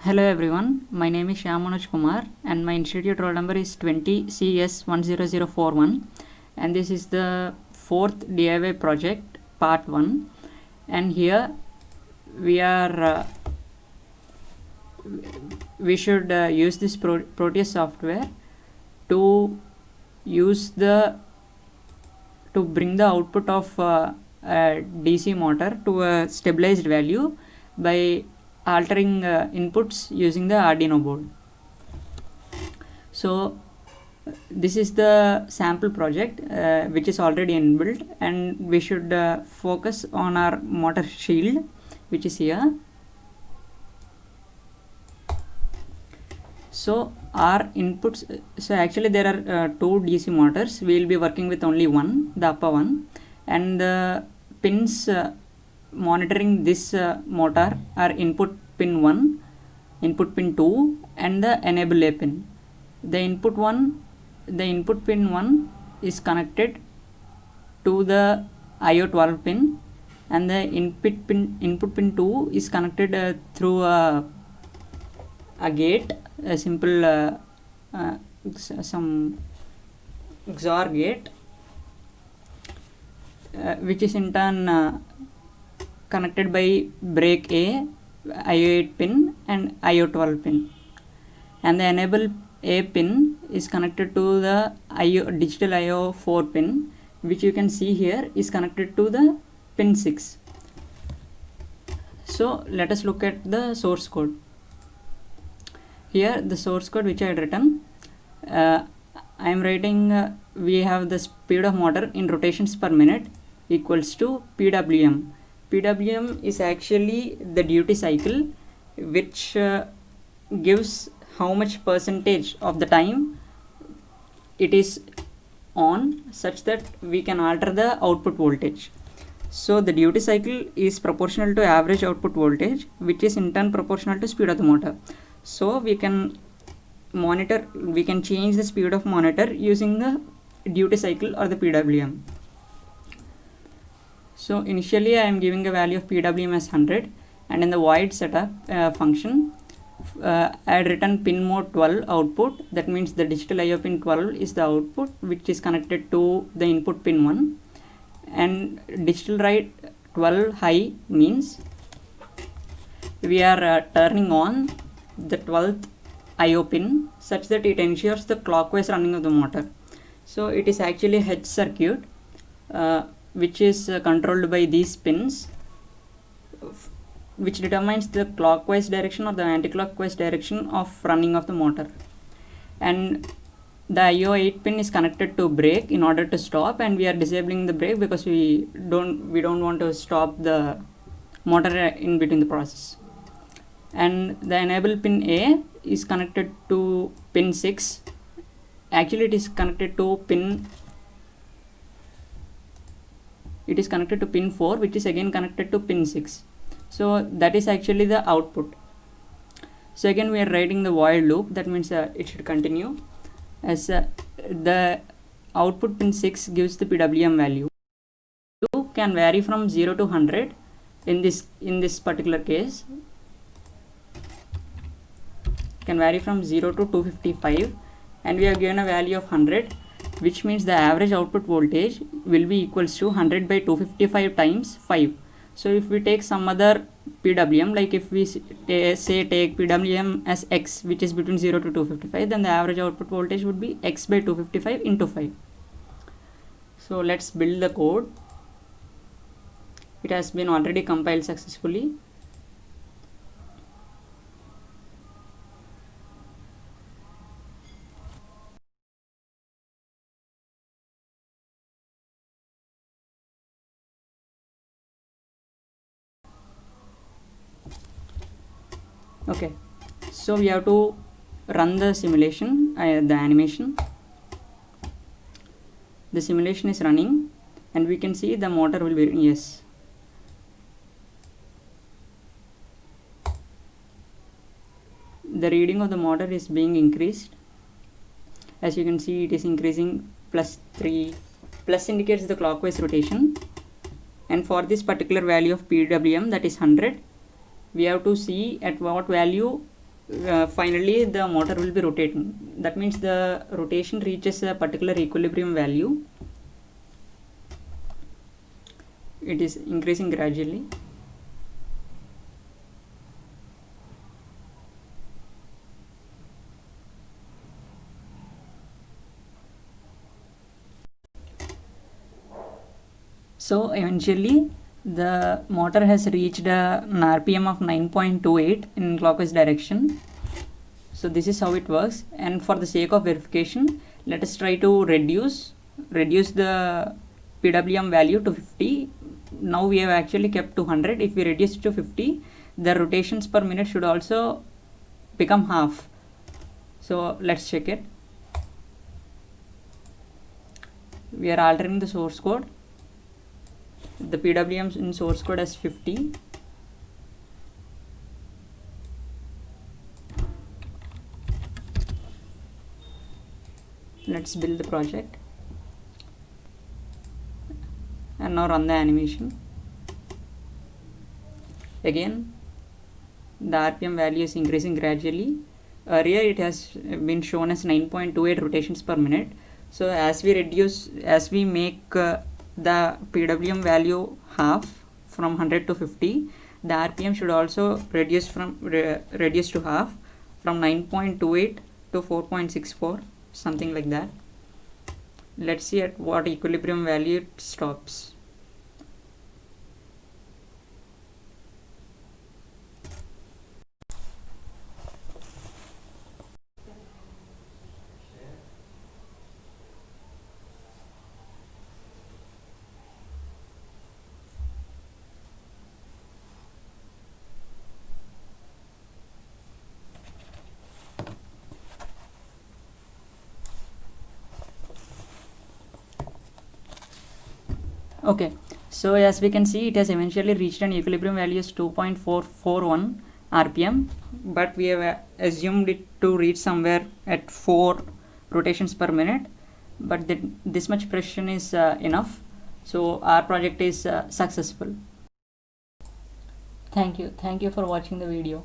Hello everyone, my name is Shyam Manoj Kumar and my institute roll number is 20 CS10041 and this is the fourth DIY project part 1 and here we should use this Proteus software to bring the output of a DC motor to a stabilized value by altering inputs using the Arduino board. So this is the sample project which is already inbuilt, and we should focus on our motor shield, which is here. So our inputs, so actually there are two DC motors. We will be working with only one, the upper one, and the pins monitoring this motor are input pin 1, input pin 2 and the enable A pin. The input pin 1 is connected to the IO12 pin, and the input pin 2 is connected through a gate, a simple some XOR gate, which is in turn connected by break A, IO8 pin and IO12 pin, and the enable A pin is connected to the digital IO4 pin, which you can see here is connected to the pin 6. So let us look at the source code. Here the source code which I had written, I am writing we have the speed of motor in rotations per minute equals to PWM. PWM is actually the duty cycle, which gives how much percentage of the time it is on, such that we can alter the output voltage. So the duty cycle is proportional to average output voltage, which is in turn proportional to speed of the motor. So we can change the speed of monitor using the duty cycle or the PWM. So initially I am giving a value of PWM as 100, and in the void setup function I had written pin mode 12 output. That means the digital IO pin 12 is the output which is connected to the input pin 1, and digital write 12 high means we are turning on the 12th IO pin such that it ensures the clockwise running of the motor. So it is actually a H circuit which is controlled by these pins, which determines the clockwise direction or the anti-clockwise direction of running of the motor. And the IO8 pin is connected to brake in order to stop, and we are disabling the brake because we don't want to stop the motor in between the process. And the enable pin A is connected to pin 6. Actually it is connected to pin 4, which is again connected to pin 6. So that is actually the output. So again we are writing the void loop. That means it should continue as the output pin 6 gives the PWM value. Can vary from 0 to 100 in this particular case. Can vary from 0 to 255, and we have given a value of 100, which means the average output voltage will be equals to 100 by 255 times 5. So if we take some other PWM, like if we take PWM as X, which is between 0 to 255, then the average output voltage would be X by 255 into 5. So let's build the code. It has been already compiled successfully. Okay, so we have to run the simulation, the animation. The simulation is running, and we can see the motor will be, yes. The reading of the motor is being increased. As you can see, it is increasing +3. Plus indicates the clockwise rotation, and for this particular value of PWM, that is 100, we have to see at what value finally the motor will be rotating. That means the rotation reaches a particular equilibrium value. It is increasing gradually. So eventually the motor has reached an RPM of 9.28 in clockwise direction. So this is how it works, and for the sake of verification, let us try to reduce the PWM value to 50. Now we have actually kept 200. If we reduce it to 50, the rotations per minute should also become half. So let's check it. We are altering the source code. The PWM in source code as 50. Let's build the project and now run the animation. Again, the RPM value is increasing gradually. Earlier it has been shown as 9.28 rotations per minute. So as we make the PWM value half from 100 to 50, the RPM should also reduce to half from 9.28 to 4.64, something like that. Let's see at what equilibrium value it stops. Okay, so as we can see, it has eventually reached an equilibrium value is 2.441 RPM, but we have assumed it to reach somewhere at 4 rotations per minute, but this much precision is enough. So our project is successful. Thank you for watching the video.